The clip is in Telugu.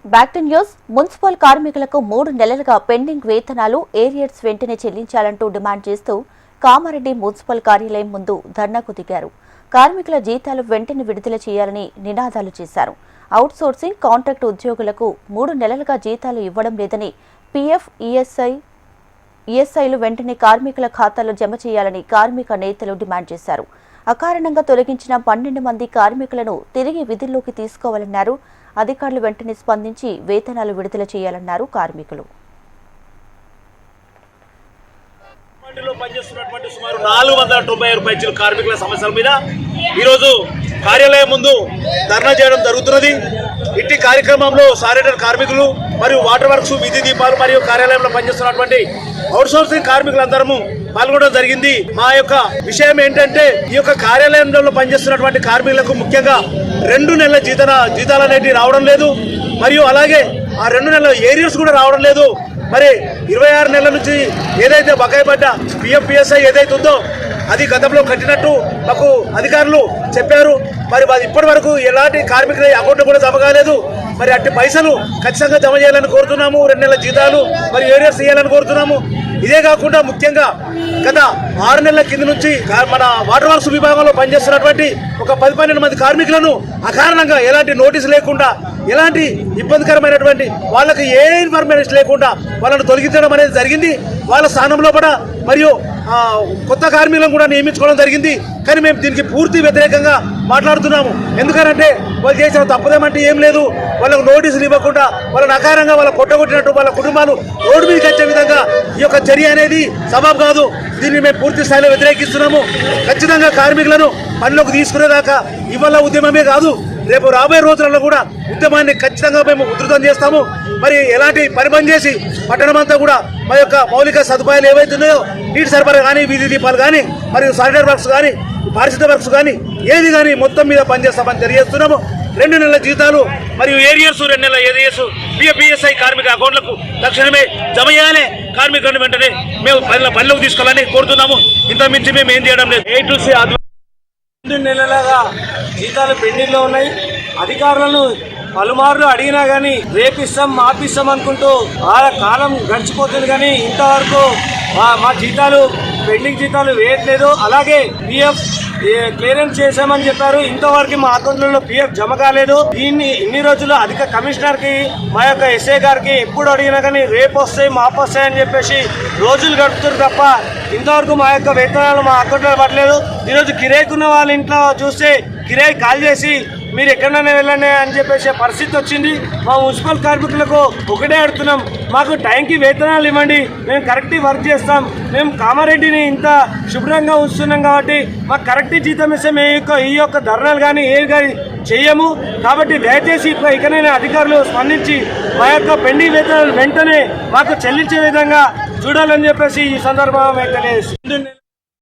Back to news. మున్సిపల్ కార్మికులకు 3 నెలలుగా పెండింగ్ వేతనాలు ఏరియర్స్ వెంటనే చెల్లించాలంటూ డిమాండ్ చేస్తూ కామారెడ్డి మున్సిపల్ కార్యాలయం ముందు ధర్నాకు దిగారు. కార్మికుల జీతాలు వెంటనే విడుదల చేయాలని నినాదాలు చేశారు. అవుట్ సోర్సింగ్ కాంట్రాక్ట్ ఉద్యోగులకు 3 నెలలుగా జీతాలు ఇవ్వడం లేదని, పీఎఫ్, ఈఎస్ఐలు వెంటనే కార్మికుల ఖాతాలో జమ చేయాలని కార్మిక నేతలు డిమాండ్ చేశారు. అకారణంగా తొలగించిన 12 మంది కార్మికులను తిరిగి విధుల్లోకి తీసుకోవాలన్నారు. అధికారులు వెంటనే స్పందించి వేతనాలు విడుదల చేయాలన్నారు కార్మికులు. పనిచేస్తున్నటువంటి సుమారు 496 పైచీల కార్మికుల సమస్యల మీద ఈరోజు కార్యాలయం ముందు ధర్నా చేయడం జరుగుతున్నది. ఇట్టి కార్యక్రమంలో సారేటర్ కార్మికులు మరియు వాటర్ వర్క్స్, విధి దీపాలు మరియు కార్యాలయంలో పనిచేస్తున్నటువంటి అవుట్సోర్సింగ్ కార్మికులందరము పాల్గొనడం జరిగింది. మా యొక్క విషయం ఏంటంటే, ఈ యొక్క కార్యాలయంలో పనిచేస్తున్నటువంటి కార్మికులకు ముఖ్యంగా 2 నెలల జీతాలు అనేవి రావడం లేదు. మరియు అలాగే ఆ 2 నెలల ఏరియర్స్ కూడా రావడం లేదు. మరి 26 నెలల నుంచి ఏదైతే బకాయి పడ్డ పిఎఫ్, పిఎస్ఐ ఏదైతే ఉందో అది గతంలో కట్టినట్టు మాకు అధికారులు చెప్పారు. మరి ఇప్పటి వరకు ఎలాంటి కార్మికుల అకౌంట్ కూడా జమ కాలేదు. మరి అట్టి పైసలు ఖచ్చితంగా జమ చేయాలని కోరుతున్నాము. 2 నెలల జీతాలు మరి ఏరియర్స్ చేయాలని కోరుతున్నాము. ఇదే కాకుండా ముఖ్యంగా గత 6 నెలల కింద నుంచి మన వాటర్ వర్క్స్ విభాగంలో పనిచేస్తున్నటువంటి ఒక 10-12 మంది కార్మికులను అకారణంగా ఎలాంటి నోటీసు లేకుండా, ఎలాంటి ఇబ్బందికరమైనటువంటి వాళ్ళకి ఏ ఇన్ఫర్మేషన్ లేకుండా వాళ్ళను తొలగించడం అనేది జరిగింది. వాళ్ళ స్థానంలో కూడా మరియు కొత్త కార్మికులను కూడా నియమించుకోవడం జరిగింది. కానీ మేము దీనికి పూర్తి వ్యతిరేకంగా మాట్లాడుతున్నాము. ఎందుకంటే వాళ్ళు చేసిన తప్పదేమంటే ఏం లేదు. వాళ్ళకు నోటీసులు ఇవ్వకుండా వాళ్ళని అకారంగా వాళ్ళ కొట్టగొట్టినట్టు వాళ్ళ కుటుంబాలు రోడ్డు మీదకి వచ్చే విధంగా ఈ యొక్క చర్య అనేది సబబు కాదు. దీన్ని మేము పూర్తి స్థాయిలో వ్యతిరేకిస్తున్నాము. ఖచ్చితంగా కార్మికులను పనిలోకి తీసుకునేదాకా ఇవాళ ఉద్యమమే కాదు, రేపు రాబోయే రోజులలో కూడా ఉద్యమాన్ని ఖచ్చితంగా మేము ఉధృతం చేస్తాము. మరి ఎలాంటి పని బంద్ చేసి పట్టణమంతా కూడా మా యొక్క మౌలిక సదుపాయాలు ఏవైతున్నాయో, నీటి సరఫరా కానీ, వీధి దీపాలు కానీ, మరియు సానిటరీ వర్క్స్ కానీ, పారిశుద్ధ వర్క్స్ కానీ ఏది కానీ మొత్తం మీద పనిచేస్తామని తెలియజేస్తున్నాము. 2 నెలల జీతాలు మరియు ఏరియర్స్, 2 నెలల ఏరియర్స్, పిఎఫ్ఐ కార్మిక అకౌంట్లకు తక్షణమే జమ చేయాలి. కార్మికులను వెంటనే మేము పనిలోకి తీసుకోవాలని కోరుతున్నాము. ఇంత మించి మేము ఏం చేయడం లేదు. 2 నెలలుగా జీతాలు పెండింగ్ లో ఉన్నాయి. అధికారులను పలుమార్లు అడిగినా గానీ రేపిస్తాం, మాపిస్తాం అనుకుంటూ ఆ కాలం గడిచిపోతుంది. కానీ ఇంతవరకు మా జీతాలు పెండింగ్ జీతాలు వేయట్లేదు. అలాగే పిఎఫ్ క్లియరెన్స్ చేశామని చెప్పారు. ఇంతవరకు మా అకౌంట్లలో పిఎఫ్ జమ కాలేదు. ఇన్ని రోజులు అధిక కమిషనర్ కి, మా యొక్క ఎస్ఐ గారికి ఎప్పుడు అడిగినా కానీ రేపు వస్తాయి, మాపు వస్తాయి అని చెప్పేసి రోజులు గడుపుతారు తప్ప ఇంతవరకు మా యొక్క వేతనాలు మా అకౌంట్లో పడలేదు. ఈరోజు కిరాయికున్న వాళ్ళ ఇంట్లో చూస్తే కిరాయి కాల్ చేసి మీరు ఎక్కడైనా వెళ్ళండి అని చెప్పేసి పరిస్థితి వచ్చింది. మా మున్సిపల్ కార్మికులకు ఒకటే అడుగుతున్నాం, మాకు టైంకి వేతనాలు ఇవ్వండి, మేము కరెక్ట్ వర్క్ చేస్తాం. మేము కామారెడ్డిని ఇంత శుభ్రంగా ఉంచుతున్నాం కాబట్టి మాకు కరెక్ట్ జీతం ఇస్తే మేము ఈ యొక్క ధర్నాలు కానీ ఏవి కానీ చెయ్యము. కాబట్టి దయచేసి ఇకనైనా అధికారులు స్పందించి మా యొక్క పెండింగ్ వేతనాలు వెంటనే మాకు చెల్లించే విధంగా చూడాలని చెప్పేసి ఈ సందర్భంగా తెలియజేస్తుంది.